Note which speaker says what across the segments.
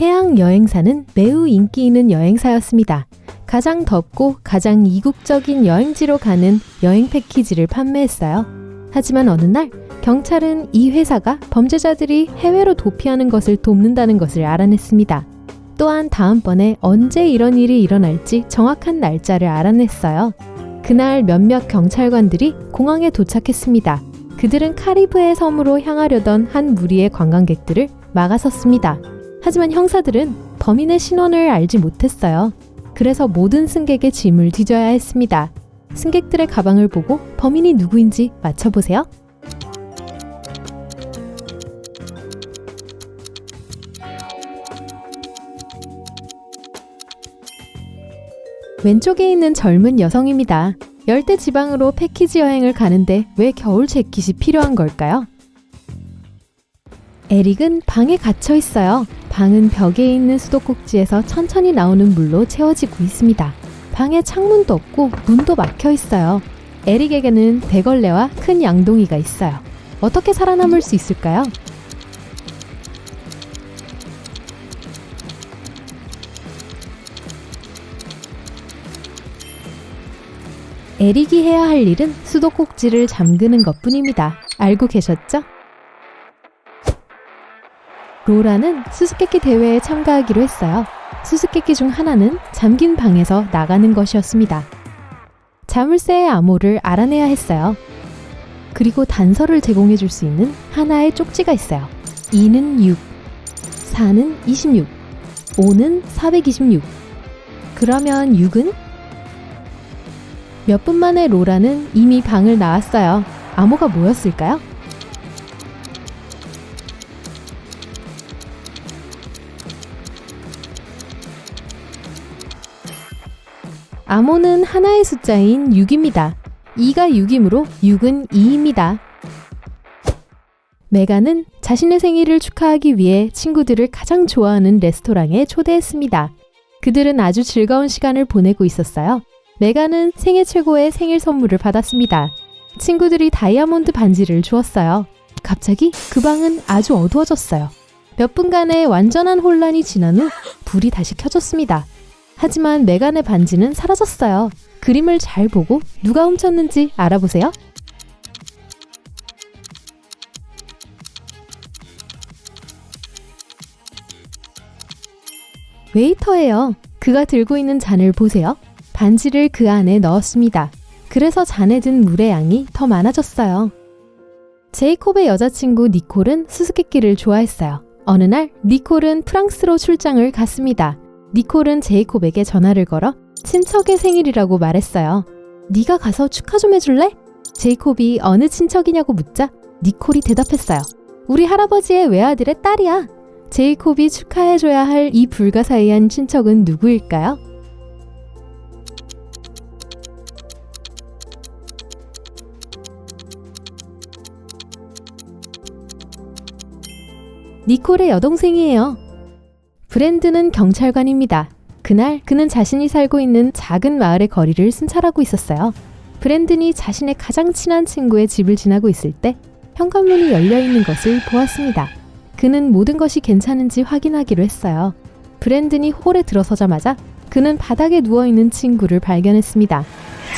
Speaker 1: 태양 여행사는 매우 인기 있는 여행사였습니다. 가장 덥고 가장 이국적인 여행지로 가는 여행 패키지를 판매했어요. 하지만 어느 날 경찰은 이 회사가 범죄자들이 해외로 도피하는 것을 돕는다는 것을 알아냈습니다. 또한 다음번에 언제 이런 일이 일어날지 정확한 날짜를 알아냈어요. 그날 몇몇 경찰관들이 공항에 도착했습니다. 그들은 카리브해 섬으로 향하려던 한 무리의 관광객들을 막아섰습니다. 하지만 형사들은 범인의 신원을 알지 못했어요. 그래서 모든 승객의 짐을 뒤져야 했습니다. 승객들의 가방을 보고 범인이 누구인지 맞춰보세요. 왼쪽에 있는 젊은 여성입니다. 열대 지방으로 패키지 여행을 가는데 왜 겨울 재킷이 필요한 걸까요? 에릭은 방에 갇혀 있어요. 방은 벽에 있는 수도꼭지에서 천천히 나오는 물로 채워지고 있습니다. 방에 창문도 없고 문도 막혀 있어요. 에릭에게는 대걸레와 큰 양동이가 있어요. 어떻게 살아남을 수 있을까요? 에릭이 해야 할 일은 수도꼭지를 잠그는 것뿐입니다. 알고 계셨죠? 로라는 수수께끼 대회에 참가하기로 했어요. 수수께끼 중 하나는 잠긴 방에서 나가는 것이었습니다. 자물쇠의 암호를 알아내야 했어요. 그리고 단서를 제공해 줄 수 있는 하나의 쪽지가 있어요. 2는 6, 4는 26, 5는 426. 그러면 6은? 몇 분 만에 로라는 이미 방을 나왔어요. 암호가 뭐였을까요? 암호는 하나의 숫자인 6입니다. 2가 6이므로 6은 2입니다. 메간은 자신의 생일을 축하하기 위해 친구들을 가장 좋아하는 레스토랑에 초대했습니다. 그들은 아주 즐거운 시간을 보내고 있었어요. 메간은 생애 최고의 생일 선물을 받았습니다. 친구들이 다이아몬드 반지를 주었어요. 갑자기 그 방은 아주 어두워졌어요. 몇 분간의 완전한 혼란이 지난 후 불이 다시 켜졌습니다. 하지만 메간의 반지는 사라졌어요. 그림을 잘 보고 누가 훔쳤는지 알아보세요. 웨이터예요. 그가 들고 있는 잔을 보세요. 반지를 그 안에 넣었습니다. 그래서 잔에 든 물의 양이 더 많아졌어요. 제이콥의 여자친구 니콜은 수수께끼를 좋아했어요. 어느 날 니콜은 프랑스로 출장을 갔습니다. 니콜은 제이콥에게 전화를 걸어 친척의 생일이라고 말했어요. 네가 가서 축하 좀 해줄래? 제이콥이 어느 친척이냐고 묻자 니콜이 대답했어요. 우리 할아버지의 외아들의 딸이야. 제이콥이 축하해줘야 할 이 불가사의한 친척은 누구일까요? 니콜의 여동생이에요. 브랜드는 경찰관입니다. 그날 그는 자신이 살고 있는 작은 마을의 거리를 순찰하고 있었어요. 브랜든이 자신의 가장 친한 친구의 집을 지나고 있을 때 현관문이 열려있는 것을 보았습니다. 그는 모든 것이 괜찮은지 확인하기로 했어요. 브랜든이 홀에 들어서자마자 그는 바닥에 누워있는 친구를 발견했습니다.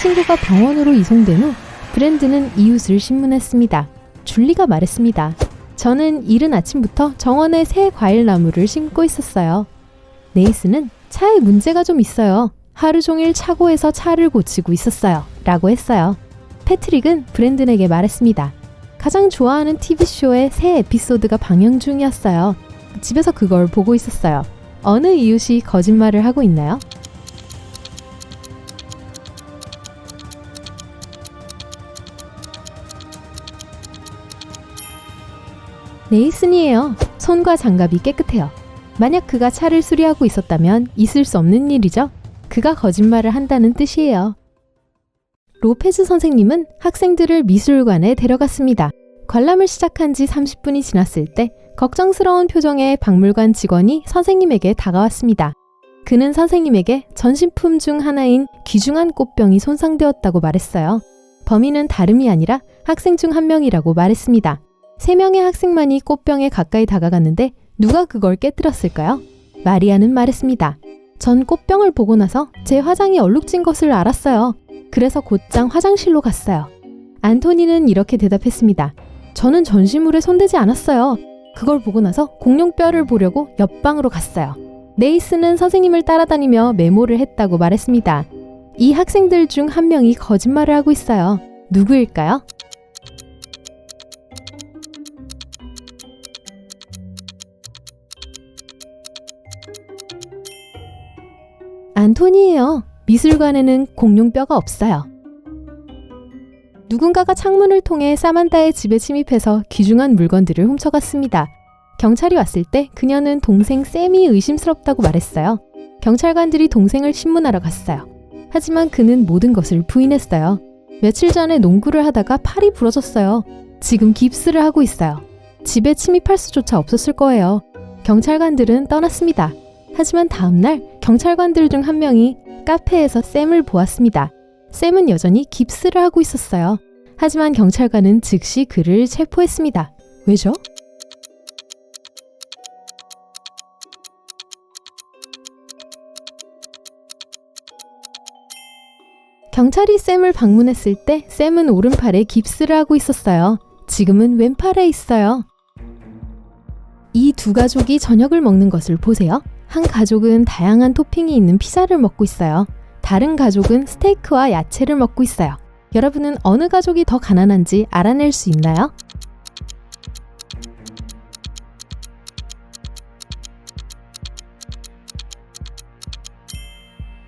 Speaker 1: 친구가 병원으로 이송된 후 브랜든은 이웃을 신문했습니다. 줄리가 말했습니다. 저는 이른 아침부터 정원에 새 과일나무를 심고 있었어요. 네이스는 차에 문제가 좀 있어요. 하루 종일 차고에서 차를 고치고 있었어요. 라고 했어요. 패트릭은 브랜든에게 말했습니다. 가장 좋아하는 TV쇼의 새 에피소드가 방영 중이었어요. 집에서 그걸 보고 있었어요. 어느 이웃이 거짓말을 하고 있나요? 네이슨이에요. 손과 장갑이 깨끗해요. 만약 그가 차를 수리하고 있었다면 있을 수 없는 일이죠. 그가 거짓말을 한다는 뜻이에요. 로페즈 선생님은 학생들을 미술관에 데려갔습니다. 관람을 시작한 지 30분이 지났을 때 걱정스러운 표정의 박물관 직원이 선생님에게 다가왔습니다. 그는 선생님에게 전신품 중 하나인 귀중한 꽃병이 손상되었다고 말했어요. 범인은 다름이 아니라 학생 중 한 명이라고 말했습니다. 3명의 학생만이 꽃병에 가까이 다가갔는데 누가 그걸 깨뜨렸을까요? 마리아는 말했습니다. 전 꽃병을 보고 나서 제 화장이 얼룩진 것을 알았어요. 그래서 곧장 화장실로 갔어요. 안토니는 이렇게 대답했습니다. 저는 전시물에 손대지 않았어요. 그걸 보고 나서 공룡뼈를 보려고 옆방으로 갔어요. 네이스는 선생님을 따라다니며 메모를 했다고 말했습니다. 이 학생들 중 한 명이 거짓말을 하고 있어요. 누구일까요? 안토니예요. 미술관에는 공룡뼈가 없어요. 누군가가 창문을 통해 사만다의 집에 침입해서 귀중한 물건들을 훔쳐갔습니다. 경찰이 왔을 때 그녀는 동생 샘이 의심스럽다고 말했어요. 경찰관들이 동생을 신문하러 갔어요. 하지만 그는 모든 것을 부인했어요. 며칠 전에 농구를 하다가 팔이 부러졌어요. 지금 깁스를 하고 있어요. 집에 침입할 수조차 없었을 거예요. 경찰관들은 떠났습니다. 하지만 다음날 경찰관들 중 한 명이 카페에서 샘을 보았습니다. 샘은 여전히 깁스를 하고 있었어요. 하지만 경찰관은 즉시 그를 체포했습니다. 왜죠? 경찰이 샘을 방문했을 때 샘은 오른팔에 깁스를 하고 있었어요. 지금은 왼팔에 있어요. 이 두 가족이 저녁을 먹는 것을 보세요. 한 가족은 다양한 토핑이 있는 피자를 먹고 있어요. 다른 가족은 스테이크와 야채를 먹고 있어요. 여러분은 어느 가족이 더 가난한지 알아낼 수 있나요?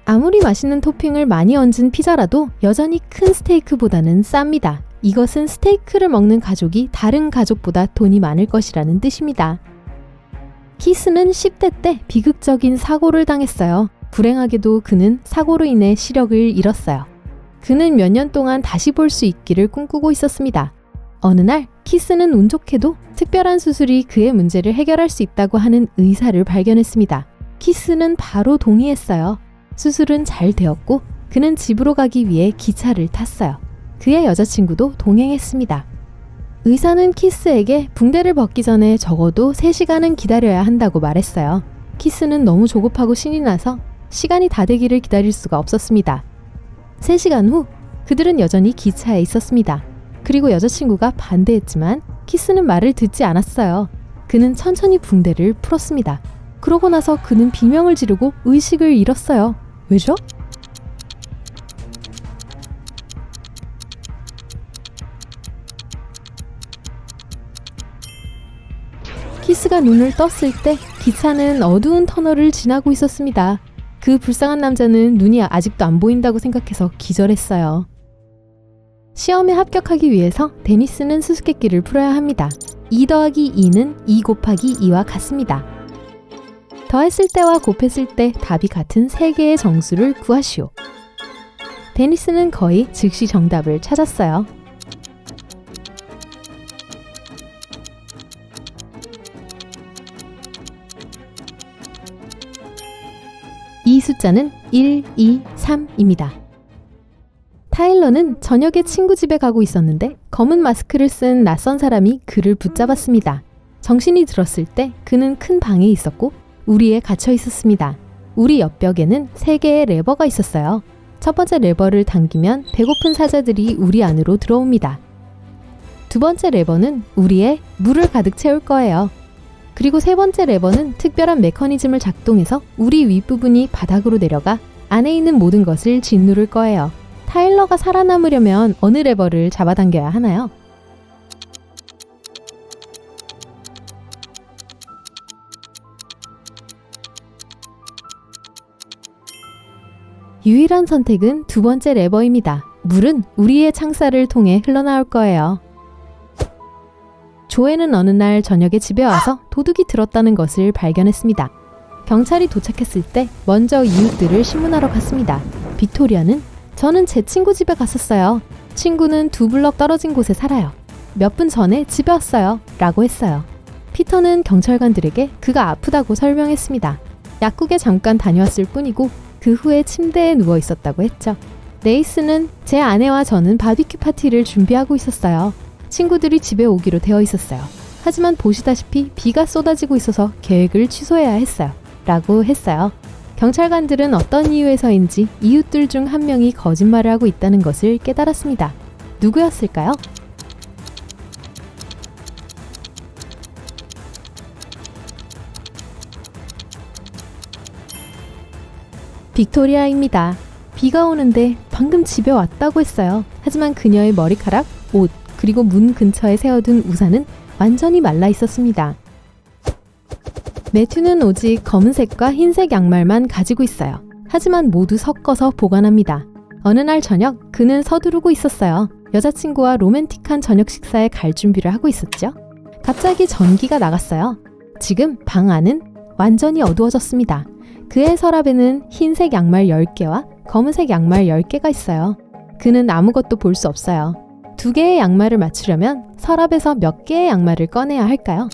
Speaker 1: 아무리 맛있는 토핑을 많이 얹은 피자라도 여전히 큰 스테이크보다는 쌉니다. 이것은 스테이크를 먹는 가족이 다른 가족보다 돈이 많을 것이라는 뜻입니다. 키스는 10대 때 비극적인 사고를 당했어요. 불행하게도 그는 사고로 인해 시력을 잃었어요. 그는 몇 년 동안 다시 볼 수 있기를 꿈꾸고 있었습니다. 어느 날 키스는 운 좋게도 특별한 수술이 그의 문제를 해결할 수 있다고 하는 의사를 발견했습니다. 키스는 바로 동의했어요. 수술은 잘 되었고 그는 집으로 가기 위해 기차를 탔어요. 그의 여자친구도 동행했습니다. 의사는 키스에게 붕대를 벗기 전에 적어도 3시간은 기다려야 한다고 말했어요. 키스는 너무 조급하고 신이 나서 시간이 다 되기를 기다릴 수가 없었습니다. 3시간 후 그들은 여전히 기차에 있었습니다. 그리고 여자친구가 반대했지만 키스는 말을 듣지 않았어요. 그는 천천히 붕대를 풀었습니다. 그러고 나서 그는 비명을 지르고 의식을 잃었어요. 왜죠? 키스가 눈을 떴을 때 기차는 어두운 터널을 지나고 있었습니다. 그 불쌍한 남자는 눈이 아직도 안 보인다고 생각해서 기절했어요. 시험에 합격하기 위해서 데니스는 수수께끼를 풀어야 합니다. 2 더하기 2는 2 곱하기 2와 같습니다. 더했을 때와 곱했을 때 답이 같은 3개의 정수를 구하시오. 데니스는 거의 즉시 정답을 찾았어요. 이 숫자는 1, 2, 3입니다. 타일러는 저녁에 친구 집에 가고 있었는데 검은 마스크를 쓴 낯선 사람이 그를 붙잡았습니다. 정신이 들었을 때 그는 큰 방에 있었고 우리에 갇혀 있었습니다. 우리 옆벽에는 3개의 레버가 있었어요. 첫 번째 레버를 당기면 배고픈 사자들이 우리 안으로 들어옵니다. 두 번째 레버는 우리에 물을 가득 채울 거예요. 그리고 세 번째 레버는 특별한 메커니즘을 작동해서 우리 윗부분이 바닥으로 내려가 안에 있는 모든 것을 짓누를 거예요. 타일러가 살아남으려면 어느 레버를 잡아당겨야 하나요? 유일한 선택은 두 번째 레버입니다. 물은 우리의 창살을 통해 흘러나올 거예요. 조에는 어느 날 저녁에 집에 와서 도둑이 들었다는 것을 발견했습니다. 경찰이 도착했을 때 먼저 이웃들을 신문하러 갔습니다. 빅토리아는 저는 제 친구 집에 갔었어요. 친구는 2블럭 떨어진 곳에 살아요. 몇 분 전에 집에 왔어요. 라고 했어요. 피터는 경찰관들에게 그가 아프다고 설명했습니다. 약국에 잠깐 다녀왔을 뿐이고 그 후에 침대에 누워 있었다고 했죠. 네이스는 제 아내와 저는 바비큐 파티를 준비하고 있었어요. 친구들이 집에 오기로 되어 있었어요. 하지만 보시다시피 비가 쏟아지고 있어서 계획을 취소해야 했어요. 라고 했어요. 경찰관들은 어떤 이유에서인지 이웃들 중 한 명이 거짓말을 하고 있다는 것을 깨달았습니다. 누구였을까요? 빅토리아입니다. 비가 오는데 방금 집에 왔다고 했어요. 하지만 그녀의 머리카락, 옷, 그리고 문 근처에 세워둔 우산은 완전히 말라 있었습니다. 매튜는 오직 검은색과 흰색 양말만 가지고 있어요. 하지만 모두 섞어서 보관합니다. 어느 날 저녁, 그는 서두르고 있었어요. 여자친구와 로맨틱한 저녁 식사에 갈 준비를 하고 있었죠. 갑자기 전기가 나갔어요. 지금 방 안은 완전히 어두워졌습니다. 그의 서랍에는 흰색 양말 10개와 검은색 양말 10개가 있어요. 그는 아무것도 볼 수 없어요. 2개의 양말을 맞추려면 서랍에서 몇 개의 양말을 꺼내야 할까요?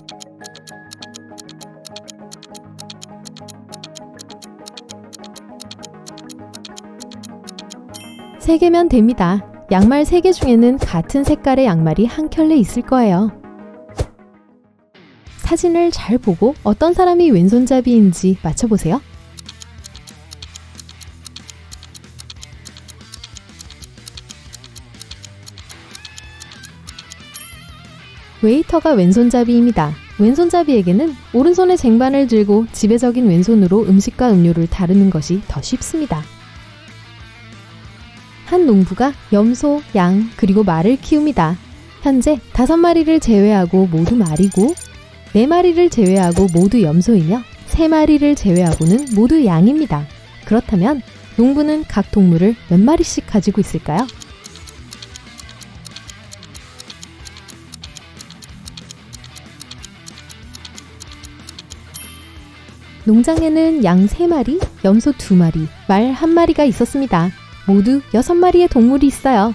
Speaker 1: 세 개면 됩니다. 양말 3개 중에는 같은 색깔의 양말이 한 켤레 있을 거예요. 사진을 잘 보고 어떤 사람이 왼손잡이인지 맞춰보세요. 웨이터가 왼손잡이입니다. 왼손잡이에게는 오른손의 쟁반을 들고 지배적인 왼손으로 음식과 음료를 다루는 것이 더 쉽습니다. 한 농부가 염소, 양, 그리고 말을 키웁니다. 현재 5마리를 제외하고 모두 말이고 4마리를 제외하고 모두 염소이며 3마리를 제외하고는 모두 양입니다. 그렇다면 농부는 각 동물을 몇 마리씩 가지고 있을까요? 농장에는 양 3마리, 염소 2마리, 말 1마리가 있었습니다. 모두 6마리의 동물이 있어요.